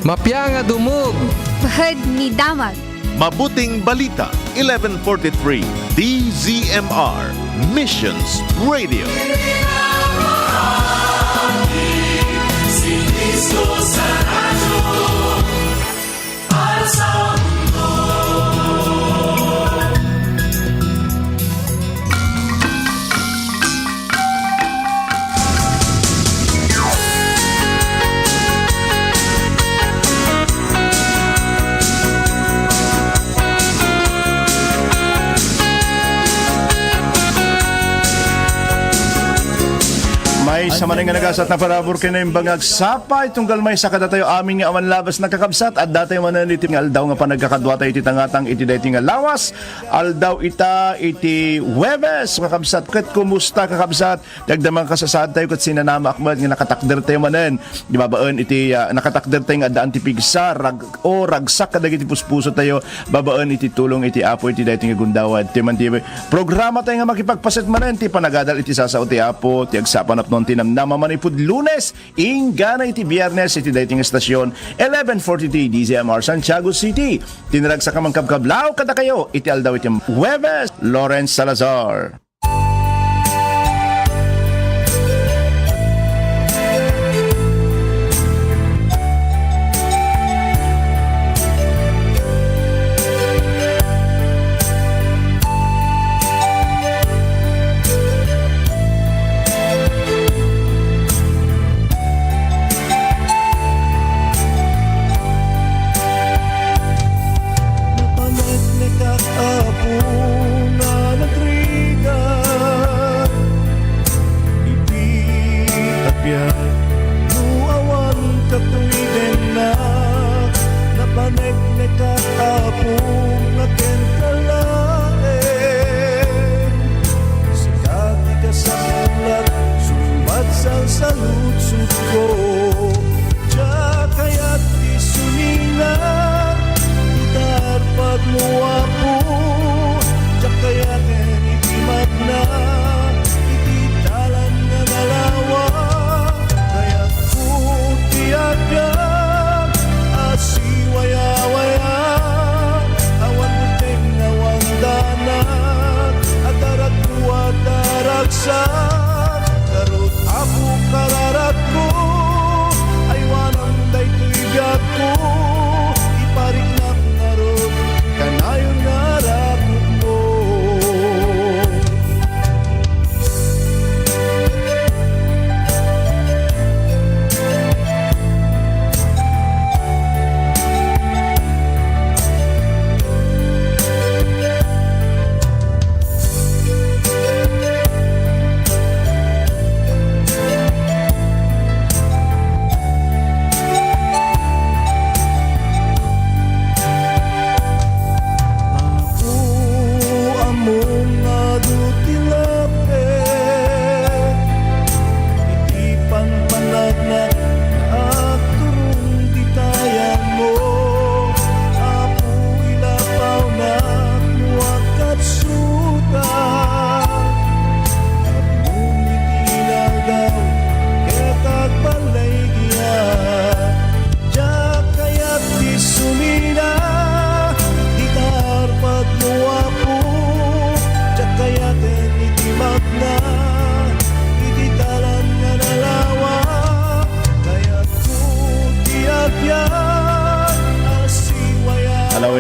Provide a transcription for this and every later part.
Mapya nga dumog. Bahad ni Damag. Mabuting Balita, 1143, DZMR, Missions Radio. May sa maning nga nagasat na parabor kayo na yung bangag sapa itong galmay sa kada tayo aming nga awan labas na kakabsat at datay manan iti nga aldaw nga panagkakadwa tayo iti tangatang iti dayti nga lawas aldaw ita iti Huwebes kakabsat ket kumusta kakabsat dagdamang kasasad tayo ket sinanama akmat nga nakatakder tayo manen di babaan iti nakatakder tayo nga daan ti pigsa ragsak kadagiti puspuso tayo babaan iti tulong iti apo iti dayti nga gundawad ti man ti programa tayo nga makipagpaset manen ti panagadal iti sasao ti apo ti agsapan apnon tinamnama manipud Lunes ingana iti Biyernes iti dating estasyon 1143 DZMR Santiago City tinarag sa kamangkabkablaw kada kayo iti aldaw iti Huwebes Lawrence Salazar.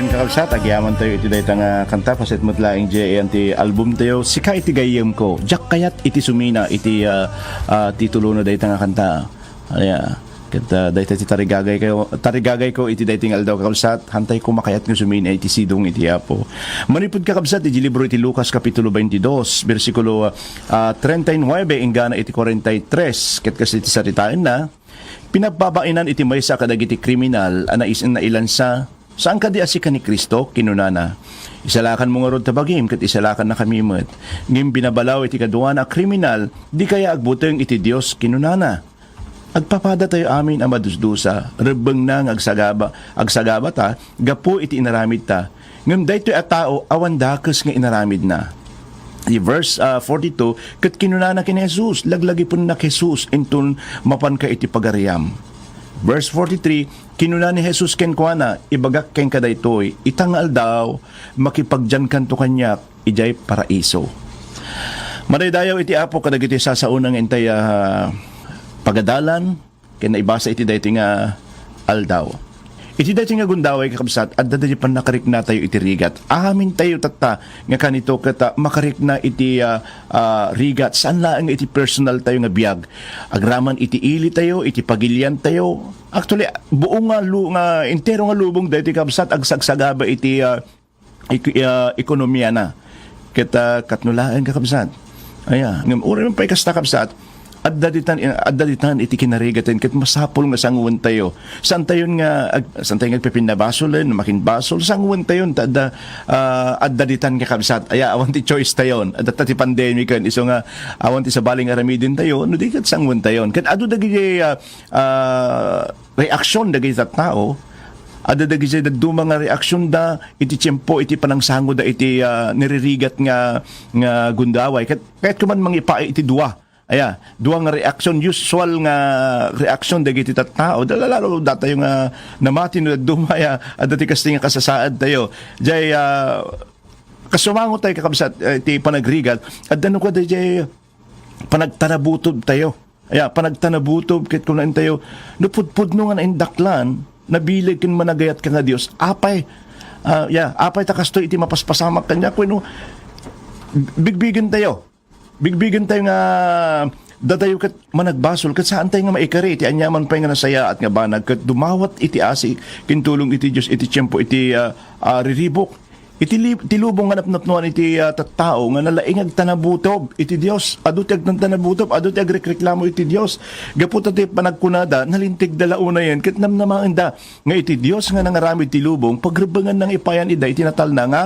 Kakabsat, agyaman tayo iti dayta nga kanta paset mutlaing JN ti album tayo Sika iti gayem ko jak kayat iti sumina iti titulo na dayta nga kanta kita dayta ti tarigagay ko iti dayting aldaw kakabsat hantay ko makayat nga sumina iti sidong iti apo manipud kakabsat iti libro iti Lucas kapitulo 22 versikulo 39 ingana iti 43 ket kasi iti saritain na pinagpabainan iti maysa kadagiti kriminal anais na ilan saan ka di asika ni Kristo, kinunana. Isalakan mo nga rod tabagim, kat isalakan na kamimot. Ngim binabalaw iti kaduwa na kriminal, di kaya agbuteng iti Diyos, kinunana. Agpapada tayo amin ang madusdusa, rebeng na agsagaba ta, gapu iti inaramid ta. Ngim daytoy at tao, awan dakes nga inaramid na. Di verse 42, kat kinunana kin Jesus, laglagi po na Jesus, intun mapan ka iti pagariam. Verse 43, kinuna ni Jesus ken kuana, ibagak ken kadaytoy, itangal daw, makipagjan kanto kanyak, ijay paraiso. Madaydayaw iti apo kadag iti sasaunang intay pagadalan, ken naibasa iti dayti nga aldaw. Iti dayti nga gundaway kakabsat, at dati pan nakarik na tayo iti rigat. Amin tayo tata, nga kanito kata makarik na iti rigat. Saan lang iti personal tayo nga biyag? Agraman iti ili tayo, iti pagilian tayo. Actually, buong nga entero nga lubong dayti kakabsat, agsagsagaba iti ekonomiya na. Kita katnulaan kakabsat. Aya, ngam uri man pa'y kasta kabsat, at daditan iti kinarigatin ket masapol nga sanguwan tayo. Saan tayo nagpipinabasol, makinbasol, sanguwan tayo, at daditan nga kabsat. Aya, awan ti choice tayo. At ti pandemic kan, iso nga, awan ti sa baling aramidin tayo, no di kat sanguwan tayo. Ket ado dagi reaksyon dagi sa tao, ada dagi sa dumang nga reaksyon da iti tiyempo iti panangsango da iti niririgat nga gundaway kahit kuman mangipaay iti duwa. Aya, duwa nga reaksyon, usual nga reaksyon dagiti tattao. Lalo data yung namati no dumaya at dati kasi nga kasasaad tayo. Jay kasumango tayo kakabsat iti panagrigat at dano ko jay panagtanabutob tayo. Aya, panagtanabutob kit kunan tayo nupudpud no nga naindaklan nabilig kin managayat ka nga Dios. Apay takasto iti mapaspasamak kanya kuno bigbigan tayo nga dadayo kat managbasol kat saan tayo nga maikari iti anyaman pa nga nasaya at nga banag kat dumawat iti asi kintulong iti Diyos iti tiyempo iti riribok iti lubong nga napnapnuan iti tattao nga nalaingag tanabutob iti Diyos adut ag tanabutob adut ag reklamo iti Diyos gapot ati panagkunada nalintig dalauna yan kat namnamaanda nga iti Diyos nga nangaramid ti lubong pagrebangan ng ipayan ida iti natal na nga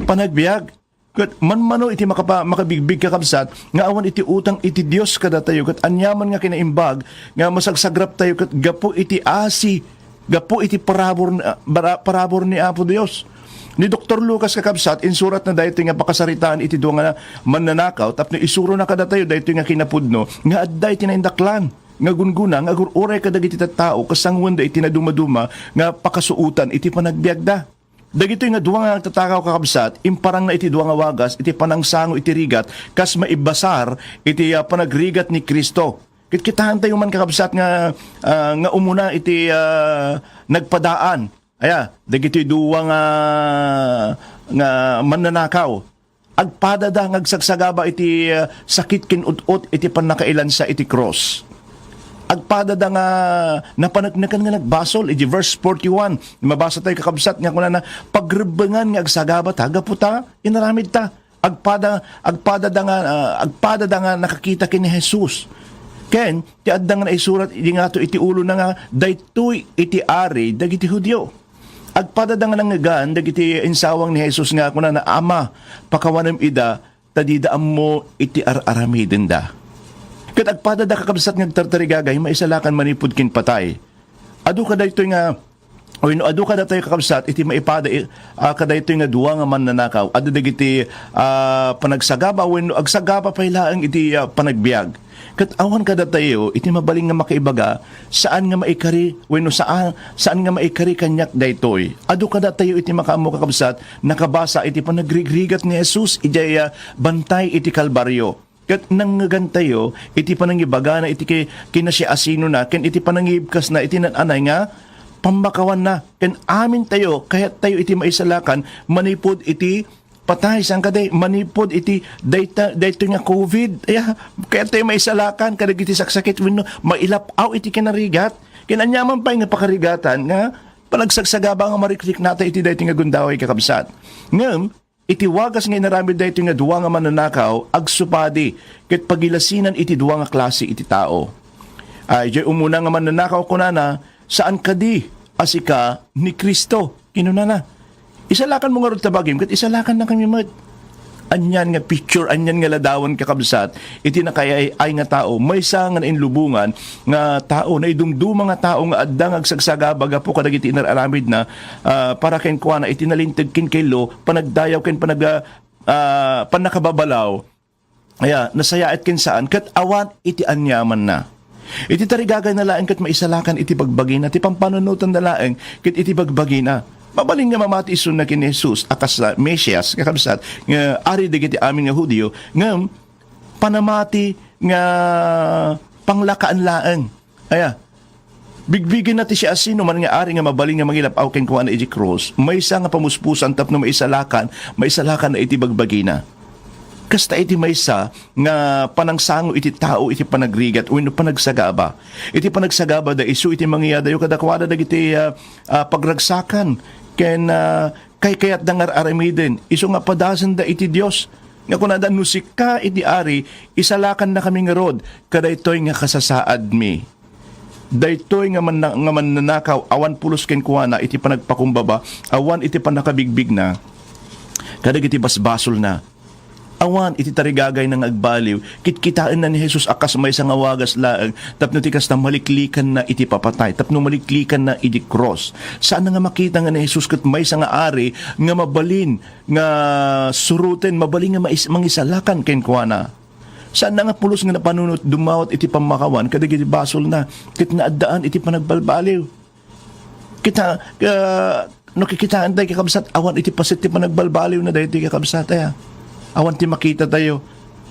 panagbiag. Kat manmano iti makabigbig kakabsat nga awan iti utang iti Dios kada tayo kat anyaman nga kinaimbag nga masagsagrap tayo kat gapo iti asi gapo iti parabor ni Apo Dios. Ni Dr. Lucas kakabsat insurat na dayto nga pakasaritaan iti duwa nga mannanakaw tapno isuro na kada tayo dayto nga kinapudno nga adday tinaindaklan nga gunguna nga agururay kadagiti tattao kasangwan da iti na dumaduma nga pakasuutan iti panagbiagda. Dagito nga duwa nga tatakaw kakabsat, imparang na iti duwa nga wagas, iti panangsango iti rigat, kas maibasar iti panagrigat ni Kristo. Kitahan tayo man kakabsat nga umuna iti nagpadaan. Aya, dagito duwa nga mananakaw. Agpadada nga agsagsagaba iti sakit kinut-ut iti panakailan sa iti cross. Agpadada nga napanagnakan nga nagbasol iti verse 41 mabasa tayo kakabsat nga kuna na pagrebengan nga agsagaba taga puta inaramid ta agpada nga nakakita kini Jesus ken ti adda nga naisurat iti nga to iti ulo na nga daytoy iti ari dagiti Hudyo agpadada nga nangagan dagiti insawang ni Jesus nga kuna na ama pakawanem ida tadidaam mo iti aramiden da. Kat agpadada kakabsat ng tartarigagay, maisalakan manipud kin patay. Adu ka dayto nga, o adu ka dayto kakabsat, iti maipada, ka dayto nga duwa nga mannanakaw. Adu dagiti panagsagaba, o agsagaba pailaang iti panagbiag. Kat awan ka datayo, iti mabaling nga makaibaga, saan nga maikari, saan nga maikari kanyak daytoy. Adu ka datayo, iti makamo kakabsat, nakabasa iti panagrigrigat ni Jesus, iti bantay iti Kalbaryo. Kat nanggantayo, iti panangibaga na iti kinasya asino na, ken iti panangibkas na, iti nananay nga, pambakawan na. Ken amin tayo, kahit tayo iti maisalakan, manipod iti patay, sang kaday, manipod iti dayto nga COVID. Kaya tayo maisalakan, kadag iti saksakit, mailapaw iti kinarigat. Kinanyaman pa yung pakarigatan nga, panagsagsaga nga mariklik natin iti dayto nga gundaway kakabsat. Ngam, iti wagas nga inaramid dayto nga duwa nga mananakaw agsupadi ket pagilasinan iti duwa nga klase iti tao. Ay umuna nga mananakaw kunana saan kadi asika ni Kristo kinunana. Isalakan mo nga rod tabagim ket isalakan na kami met. Anyan nga picture, anyan nga ladawan kakabsat, iti nakayay ay nga tao, may nga inlubungan nga tao, na idumduma nga tao nga addang agsagsagabaga po kadag iti inararamid na para ken kuana iti nalintig kin kaylo, panagdayaw ken panakababalaw, nasaya at ken saan, kat awan iti anyaman na. Iti tarigagay na laeng kat maisalakan iti bagbagi na, ti pampanunutan na laeng kat iti bagbagi na. Mabaling nga mamati isun na kin Jesus akas sa Mesias, kakabsat, nga ari digiti amin nga Hudyo, nga panamati nga panglakaan laeng. Aya, bigbigin natin siya asino man nga ari nga mabaling nga mangilapaw ken kuha na iti cross, may isa nga pamuspusan tapno maisalakan na iti bagbagi na. Kasta iti maysa nga panangsango iti tao iti panagrigat wenno panagsagaba. Iti panagsagaba da isu iti mangyadayo kadakwada dagiti pagragsakan ken kay kayat dangar aramiden isu nga padasen da iti Dios nga kunada nusika iti ari isalakan na kami nga rod kadaytoy nga kasasaad mi. Daytoy nga mananakaw awan pulos ken kuana iti panagpakumbaba awan iti panakabigbig na kadagiti basbasol na awan iti tarigagay ng agbaliw kitkitaan na ni Jesus akas may nga wagas laeng tapno ti kasta maliklikan na iti papatay tapno maliklikan na iti cross saan nga makita nga ni Jesus ket may nga ari nga mabalin nga suruten mabalin nga mangisalakan ken kuana saan nga pulos nga napanunot dumawat iti pamakawan kadagiti basol na ket naaddaan iti panagbalbaliw kita no kikitaan tayo kakabsat awan iti pasit ti panagbalbaliw na dahi ti kakabsat awan ti makita tayo.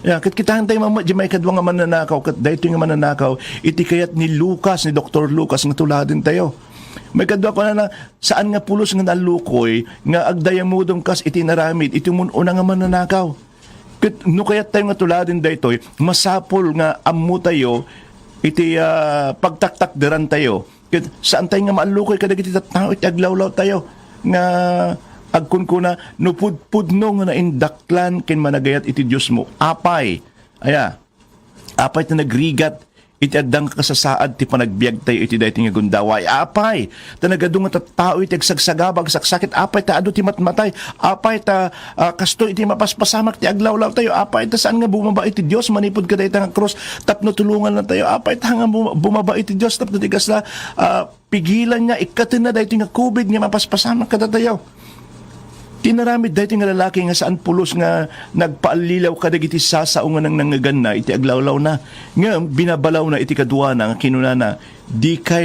Kat kitahan tayo di may kadwa nga mananakaw, kat dahito nga mananakaw, iti kayat ni Lucas, ni Dr. Lucas, nga tuladin tayo. May kadwa ko na saan nga pulos nga nalukoy, nga agdayamudong kas iti naramid, iti mununa nga mananakaw. Kat no kayat tayo nga tuladin dahito, masapol nga amu tayo, iti pagtaktak deran tayo. Kat saan tayo nga maalukoy, kadagiti tao, iti aglawlaw tayo, nga agkun ko na nupudpudno nga na indaklan ken managayat iti Dios mo apay na nagrigat iti addang kasasaad ti panagbiag tayo iti dayti nga gundaway apay ta nagadung nga tattao iti agsagsagabag saksakit apay ta adu ti matmatay apay ta kasto iti mapaspasamak ti aglawlaw tayo apay ta saan nga bumaba iti Dios manipud ka dayti nga cross tapno tulungan na tayo apay ta nga bumaba iti Dios tapno tigas na pigilan niya ikaten na dayti nga COVID nga mapaspasamak ka tayo. Tinaramid dahito nga lalaki nga saan pulos nga nagpaalilaw kadagiti sasaungan ng nangagan iti aglawlaw na nga binabalaw na iti kadwa na nga kinunana di ka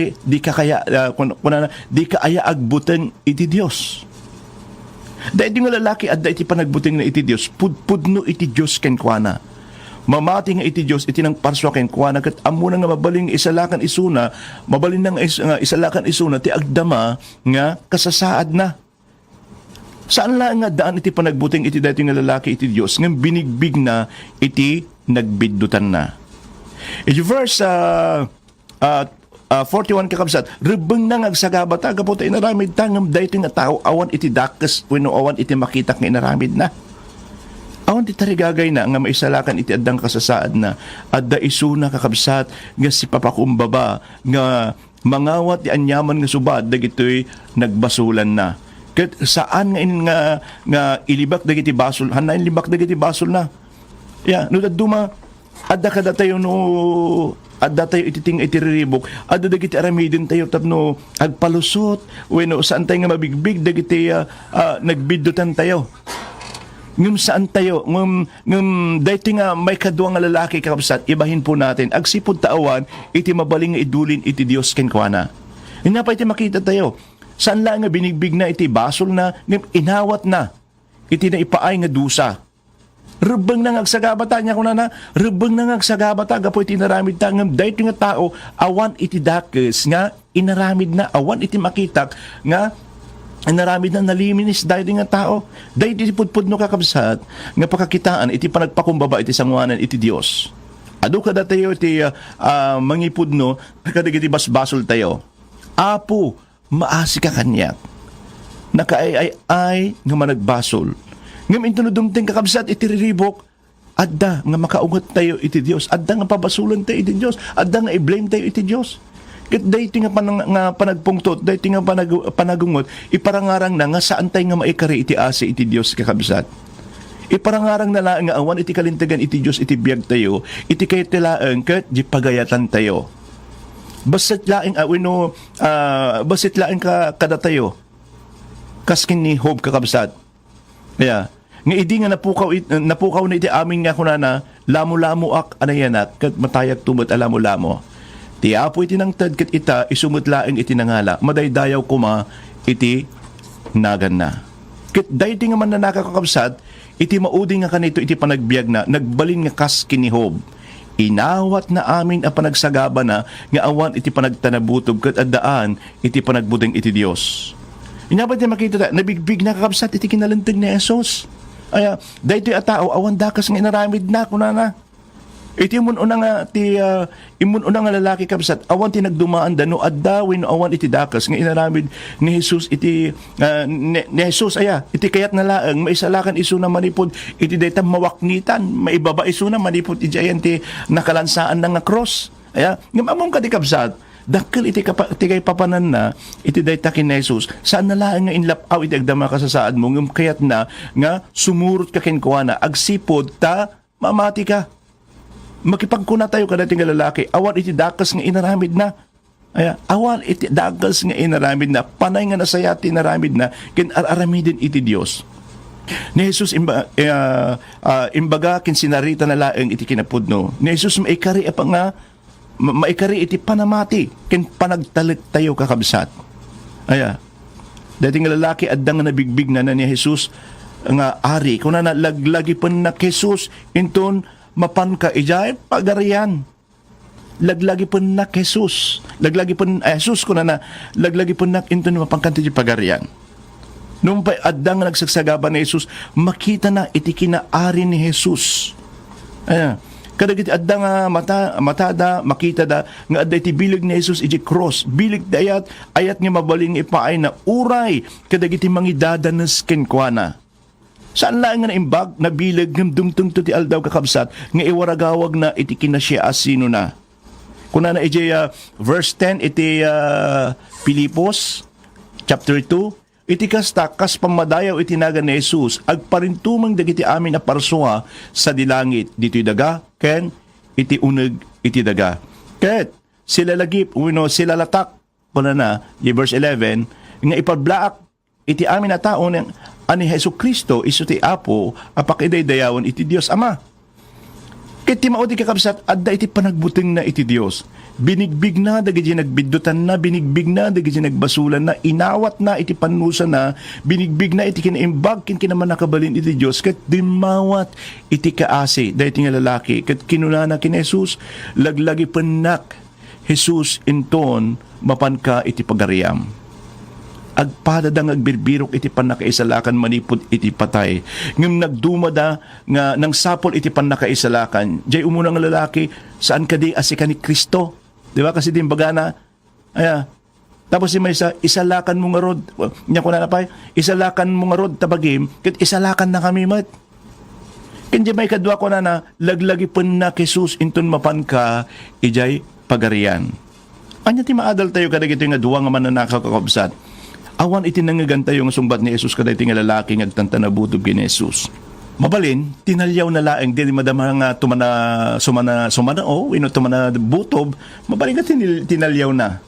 aya agbutan iti Dios. Dahito nga lalaki adda iti panagbuting na iti Dios pudpudno iti Dios ken kuana. Mamati nga iti Dios iti nang parswa ken kuana ket ammo nga mabaling isalakan isuna mabalin nga isalakan isuna ti agdama nga kasasaad na. Saan lang nga daan iti panagbuting iti dati nga lalaki iti Diyos nga binigbig na iti nagbiddutan na. Iti verse 41 kakabsat, rebeng na ngagsagaba ta, kapot ay naramid ta, ngam dahito nga tao, awan iti dakes, wano awan iti makita nga inaramid na. Awan ti tarigagay na, nga maisalakan iti addang kasasaad na, adda isuna kakabsat, nga si papakumbaba, nga mangawat ti anyaman nga subad, dagito'y nagbasulan na. Ket saan nga ilibak dagiti basol hanain libak dagiti basol na no daduma adda kada tayo adda tayo ititing itiriribok adda dagiti aramidin tayo tapno agpalusot wenno saan tayo nga mabigbig dagiti nagbiddutan tayo ngem saan tayo ngem dayto nga may kadwa nga lalaki kakabsat ibahin po natin agsipud taawan iti mabaling nga idulin iti Dios ken kuana ina pa iti makita tayo. Saan lang nga binigbig na iti basol na inawat na iti na ipaay nga dusa. Rebeng na ngagsagabata niya kuna na rebeng na ngagsagabata gapo iti naramid ta ngam dayto nga tao awan iti dakes nga inaramid na awan iti makitak nga inaramid na naliminis dayto nga tao. Dayto iti pudpudno kakabsat nga pakakitaan iti panagpakumbaba iti sanguanan iti Dios. Adu kada tayo iti mangipudno kadagiti basbasol tayo. Apo maasi ka kanyak. Nakaay nga managbasol. Ngam intunudumting kakabsat iti riribok, adda nga makaungot tayo iti Dios, adda nga pabasulan tayo iti Dios, adda nga i-blame tayo iti Dios. Ket dayti nga panagpungtot, dayti nga panagungot, iparangarang na nga saan tayo nga maikari iti asa iti Dios kakabsat. Iparangarang na lang nga awan iti kalintagan iti Dios iti biyag tayo, iti kay tilaeng ket di pagayatan tayo. Basit laing basit laing kada tayo kaskin ni Hope kakabsat nga idi nga napukaw na iti amin nga kunana lamo-lamo ak anayanak kat matayag tumot alamo-lamo Ti Apo iti nangtad ket ita isumutlaeng iti nangala, madaydayaw kuma iti nagan na. Ket dayti nga man na nakakakabsat, iti maudi nga kanito iti panagbiag na, nagbalin nga kas kinihob. Inawat na amin ang panagsagaba na, nga awan iti panagtanabutob ket addaan iti panagbudeng iti Dios. Inabat niya makita ta, nabigbig na kakabsat iti kinalantag ni Jesus. Aya, daytoy a tao, awan dakas nga inaramid na, kunana. Iti imun una nga nga lalaki kabsat awan ti nagdumaan dano addawin awan iti dakas nga inaramid ni Jesus iti ni Jesus aya iti kayat na laeng maisalakan isu na manipod iti dayta mawaknitan maibaba isu na manipod iti ayan ti nakalansaan na nga cross aya ngam kadi kabsat dakkel iti kay papanan na iti dayta kin Jesus saan na laeng nga inlapaw iti agdama ka sa saad mo ngam kayat na nga sumurot ka ken kuana agsipod ta mamati ka. Makipagkuna tayo kada ting lalaki, awan iti dakas nga inaramid na. Aya, awan iti dakas nga inaramid na, panay nga nasayati inaramid na, kin aramidin iti Dios. Ni Jesus imbaga kin sinarita na laeng iti kinapudno. Ni Jesus maikari iti panamati, kin panagtalit tayo kakabsat. Aya, dating lalaki addang nga nabigbig na ni Jesus nga ari, kuna na laglagi pa na Jesus inton mapan ka ijay pagarian laglagi pun nak Jesus laglagi pun Jesus kuna na laglagi pun nak into mapan kanti pagarian nung pa addang nagsagsagaban ni Jesus makita na iti kinaari ni Jesus kadagiti addang matada makita da nga adda iti bilig ni Jesus iti cross bilig dayat ayat nga mabaling ipaay na uray kadagiti mangidadanes kenkwana. Saan lang nga naimbag na bilag ng dumtung to ti aldaw kakabsat nga iwaragawag na iti kinasya asino na. Kuna na iti verse 10 iti Pilipos chapter 2 iti kasta kas pamadayaw iti naga ni Jesus agparintumang dagiti amin na parsuha sa dilangit dito'y daga ken iti uneg iti daga. Ket sila lagip sila latak kuna na verse 11 nga ipablaak iti amin na tao ani Hesus Kristo isu ti Apo apakidaydayawan iti Dios Ama. Ket ti maudi kakabsat adda iti panagbuting na iti Dios. Binigbig na dagiti nagbiddutan na binigbig na dagiti nagbasulan na inawat na iti panusan na binigbig na iti kinaimbag ken kinaman nakabalin iti Dios ket dimawat iti kaasi dayti nga lalaki ket kinunana ken Jesus laglagi pennak Jesus inton mapanka iti pagariam. Agpadadang agbirbirok iti panakaisalakan manipod iti patay. Ngem nagdumada nga nang sapol iti panakaisalakan. Jay umunang lalaki saan kadi asika ni Kristo. Di ba kasi dimbaga na tapos si may isalakan mo nga rod. Nya ko na napay, isalakan mo nga rod tabagim, ket isalakan na kami mat. Kendi may kadwa ko na laglagi pun na Jesus inton mapan ka ijay pagarian. Anya ti maadal tayo kadagito nga duwa nga man na nakakakabsat. Awan iti nangagan tayo nga sumbat ni Jesus kaday tinga lalaki ngagtantanabutob ken Jesus. Mabalin, tinalyaw na laeng dili madama nga sumana tumana butob, mabalin ka tinalyaw na.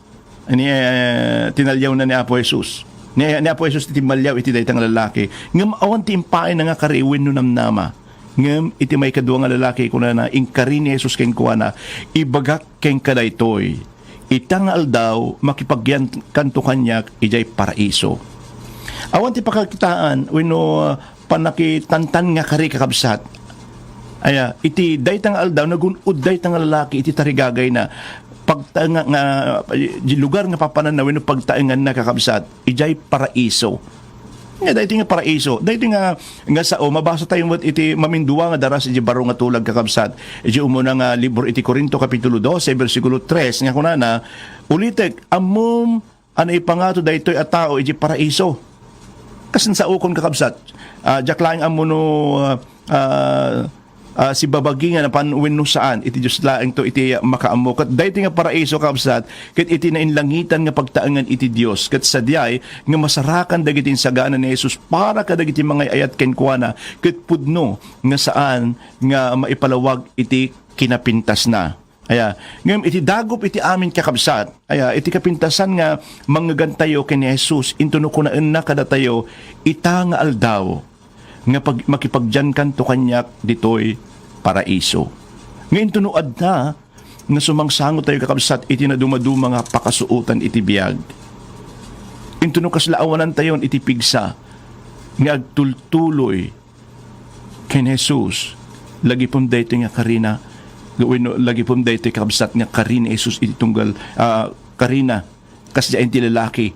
Tinalyaw na ni Apo Jesus. Ni Apo Jesus iti malyaw iti daytang lalaki. Ngem awan ti impaay na nga kariwen no namnama. Ngem iti may kadua nga lalaki kuna na ingkari ni Jesus ken kuana ibagak ken kadaytoy. Itangal daw makipagyan kanto kanyak ijay paraiso. Awan ti pakakitaan panakitantan nga kari kakabsat. Aya iti daytangal daw nagunud daytang lalaki iti tarigagay na pagtanga nga lugar nga papanan na pagtaengan na kakabsat ijay paraiso. Nga dayti nga paraiso. Dayti nga sao mabasa tayo iti maminduwa nga daras iti baro nga tulag kakabsat. Iti umuna nga libro iti Korinto kapitulo 12 bersikulo 3 nga kunana ulitek amum ano ipangato daytoy a tao iti paraiso. Kasen sa ukon kakabsat. Jaklaing amuno si babagi nga napanwin no saan iti Diyos laeng to iti makaamo kat dayti nga paraiso kabsat ket iti nainlangitan nga pagtaengan iti Dios ket sadyay nga masarakan dagiti sagana ni Jesus para kadagiti mga ayat ken kuana ket pudno nga saan nga maipalawag iti kinapintas na. Aya, ngem iti dagop iti amin kakabsat. Aya, iti kapintasan nga manggagantayo ken Jesus intuno ko na kadatayo ita nga aldaw nga makipagjan kanto kanyak ditoy paraiso. Ngayon tunuad na nga sumangsango tayo kakabsat iti na dumaduma nga pakasuutan iti biyag. Into no kaslaawanan tayon iti pigsa nga agtultuloy ken Jesus lagi pom dayto nga karina lagi pom dayto kakabsat nga karina Jesus iti tunggal karina kasya iti lalaki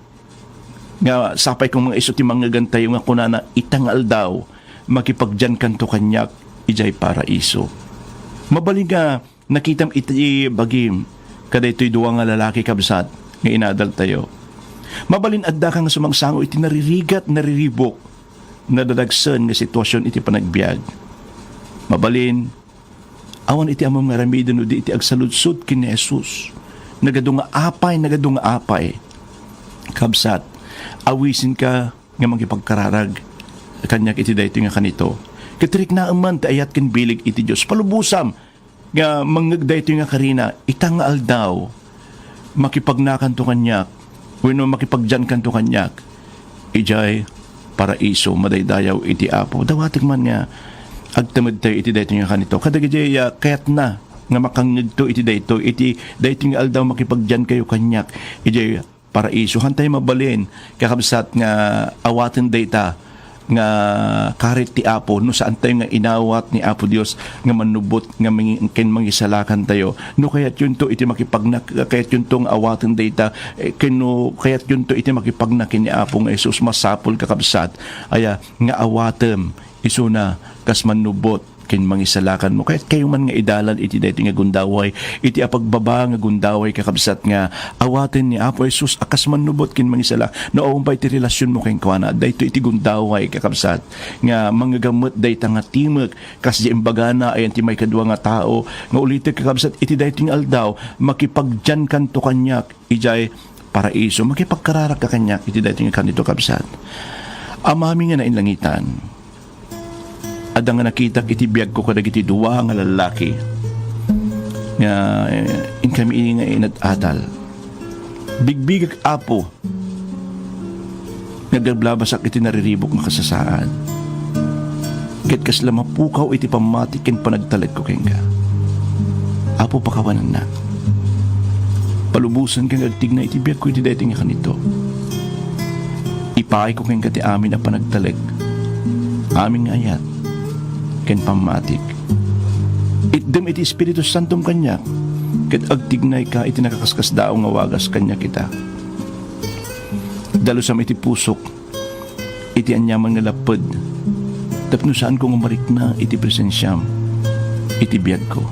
nga sapay kong mga iso ti mga gantay nga kunana itangal daw makipagdyan kanto kanyak ijay paraiso. Mabaling nga nakitam iti bagim kada ito'y duwa nga lalaki kabsat nga inadal tayo. Mabalin adda kang sumangsango iti naririgat nariribok nadadagsan nga sitwasyon iti panagbiag. Mabalin awan iti among nga ramidan di iti agsaludsud kin ni Jesus nagadunga apay kabsat awisin ka nga magipagkararag kanyak iti dayto nga kanito katirik na aman ti ayat ken bilig iti Dios palubusam nga mangagdayto nga karina itangal daw makipagnakan to kanyak wenno makipagjan kanto kanyak ijay paraiso madaydayaw iti Apo dawatek man nga agtamad tayo iti dayto nga kanito kadagiti kayat na nga makangagto iti dayto iti dayto nga aldaw makipagjan kayo kanyak ijay paraiso hantay mabalin kakabsat nga awaten dayta nga karit ti Apo no saan tayo nga inawat ni Apo Dios nga manubot nga ken mangisalakan tayo no kayat yun to iti makipagnak kayat yun tong awaten data keno kayat yun to iti makipagnakin ni Apo nga Jesus masapol kakabsat aya nga awatem isuna kas manubot ken mangisalakan mo kahit kayo man nga idalan iti dayto nga gundaway iti apagbaba nga gundaway kakabsat nga awaten ni Apo Jesus akas manubot ken mangisala noong pa iti relasyon mo ken kuana dayto iti gundaway kakabsat nga manggagamot dayta nga timek kas di imbagana ayan ti may kadua nga tao nga ulitek kakabsat iti dayto nga aldaw makipagjan kanto kanyak ijay paraiso makipagkararak ka kanyak iti dayto nga kanito kakabsat amami nga nainlangitan ada nga nakita iti biyag ko kadag iti duwa nga lalaki nga in kami nga inat-atal bigbigak Apo nagablabasak iti nariribok nga kasasaan ket kasla mapukaw iti pamati ken panagtalag ko kenka Apo pakawanan na palubusan kang agtig na iti biyag ko iti dayto nga kanito ipaay ko kenka ti amin na panagtalag aming ayat ken pamatik itdem iti Espiritu Santom kanyak ket agtignay ka iti nakakaskas dao nga wagas kanya kita dalusam iti pusok iti anyaman nga laped tapno saan ko ngumarik na iti presensyam iti biyag ko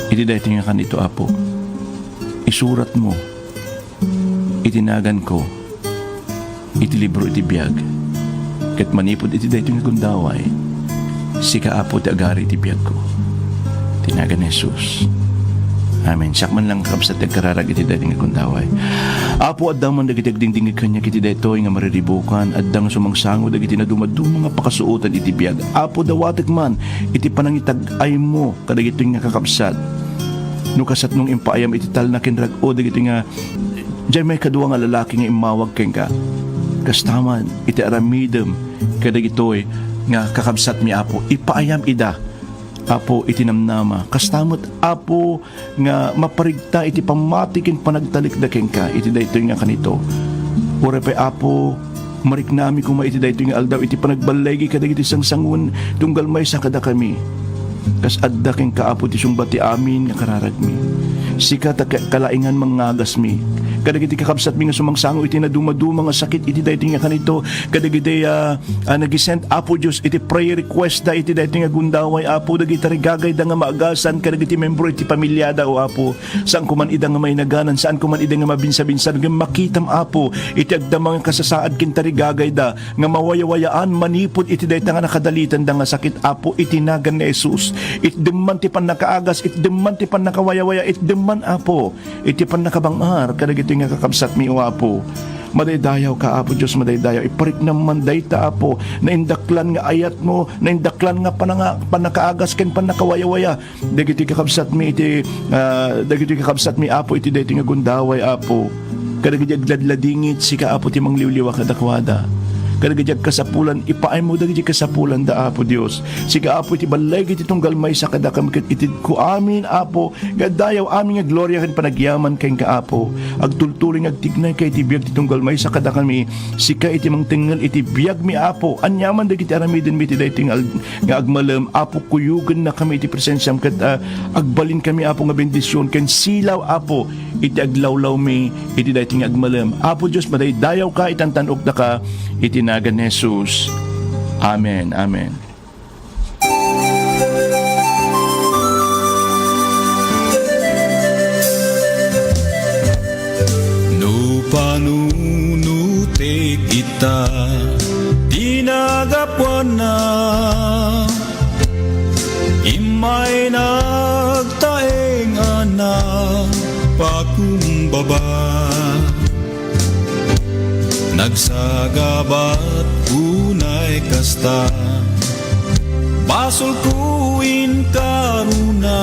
iti dayto nga kanito Apo isurat mo itinagan ko iti libro iti biyag ket manipod iti dayto nga gundaway sika Apo ti agari ti biyag ko tinagan ni Jesus amen sakman lang kabsat nagkararag iti dayto nga gundaway Apo addaman dagiti agdingdingig kanya iti dayto nga mariribukan addang sumangsango dagiti nadumaduma nga pakasuotan iti biyag Apo dawatek man iti panangitag-ay mo kadagiti nga kakabsat no kasat nung impaayam iti tal na kinrag o dagiti nga diyan may kadua nga lalaki nga imawag ken ka kastaman iti aramidem kadagitoy nga kakabsat mi Apo ipaayam ida Apo itinamnama kastamot Apo nga maparigta iti pamatikin panagtalikdaken ka iti dayto nga kanito ore pay Apo mariknami kuma iti dayto nga aldaw iti panagbalegi kadagiti sangsangun tunggal may sakada kami kas adda ken ka Apo ti sumbati amin nga kararagmi sika ta kalaingan mangagas mi kadagiti kakabsat mi nga sumangsango iti naduma-duma nga sakit iti dayto nga kanito kadagiti nagisent Apo Dios iti prayer request da iti dayto nga gundaway Apo dagiti rigagay da nga maagasan kadagiti membro iti pamilyada o Apo saan ko man ida nga may naganan saan ko man ida nga mabinsa-binsan nga makitam Apo iti agdamang kasasaad kinta rigagay da nga mawayawayaan manipod iti dayto nga nakadalitan da nga sakit Apo itinagan ni Jesus itdemman ti pan nakaagas itdemman ti pan nakawayawaya itdemman Apo iti pan nakabangar kadagiti nga kakabsat mi o Apo madaydayaw ka Apo Diyos madaydayaw iparik naman dayta Apo naindaklan nga ayat mo naindaklan nga panakaagas ken panakawayawaya dagiti kakabsat mi iti dagiti kakabsat mi Apo iti dayto nga gundaway Apo kadagiti agladladingit sika Apo ti mangliwliwa kadakwada kadagajag kasapulan, ipaay mo dagajag kasapulan da Apo Dios. Siga Apo iti balay iti tunggal may sa kadakam ket iti ko amin Apo, gadayaw amin nga gloria ken panagyaman ken ka Apo. Agtultuling agtignay kay iti biag ti tunggal may sa kadakami, sika iti mangtengal iti biag mi Apo, anyaman dagiti aramiden mi iti dayting nga agmalem Apo, kuyugan na kami iti presensyam ket agbalin kami Apo nga bendisyon ken silaw Apo iti aglawlaw mi iti dayting agmalem. Apo Dios, madaydayaw ka itantanog na ka itinagan ni Jesus. Amen. Amen. No panunute kita dinagapuan na imay nagtaeng anak pakumbaba nagsagabat unay kasta basol kuin karuna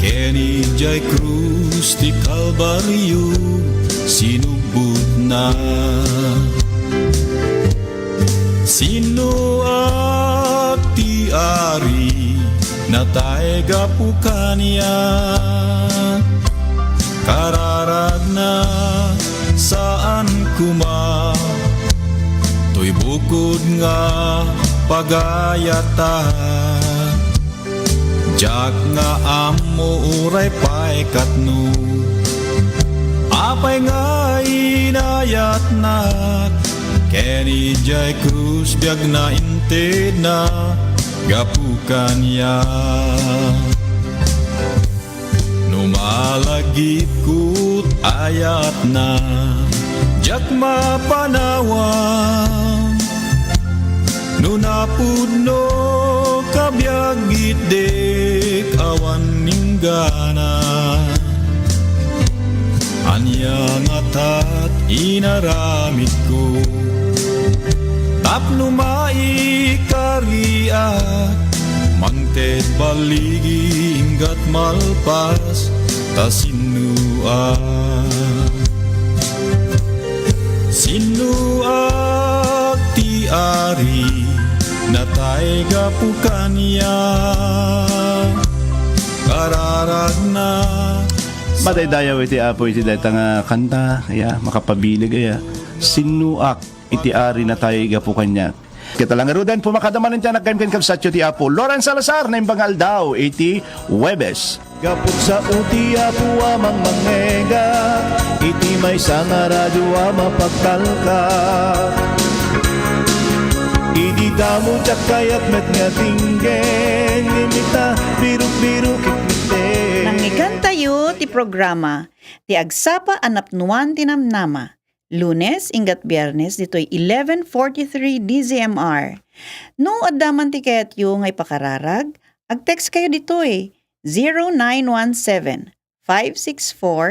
keni jay krus ti Kalbaryo sinubot na sino at ti ari na tayo gapukanya kararag na saan kuma to'y bukod nga pagayata jak nga amo uray pa'y katno apay nga inayat na keni jay krus biag na inted na gapukan ya numalagip kut ayat na jak mapanawang nunapudno kabyagit dek awan ninggana anyang atat inaramid ko tapno maikariat mangted baligi hinggat malpas tasinua sinuak ti ari na tay gapukanya kararag na Madaydayaw iti Apo iti daytang kanta kaya makapabilig kaya sinuak iti ari na tayo gapukan kita lang arudan pumakadamanin tiyan nagkaimkan kabsatyo ti Apo Lawrence Salazar na imbangal daw iti Webes gaput sa uti Apo amang mangega iti may sanga radyo mapagtalka idi damo jak kayat met nga tinggen imita biruk-biruk ikmite Nangyigan tayo ti programa ti Agsapa Anapnuan Tinamnama. Lunes ingat Biyernes dito'y 11:43 DZMR. No addaman ti kayatyo ngay pakararag, ag-text kayo dito'y 0917 564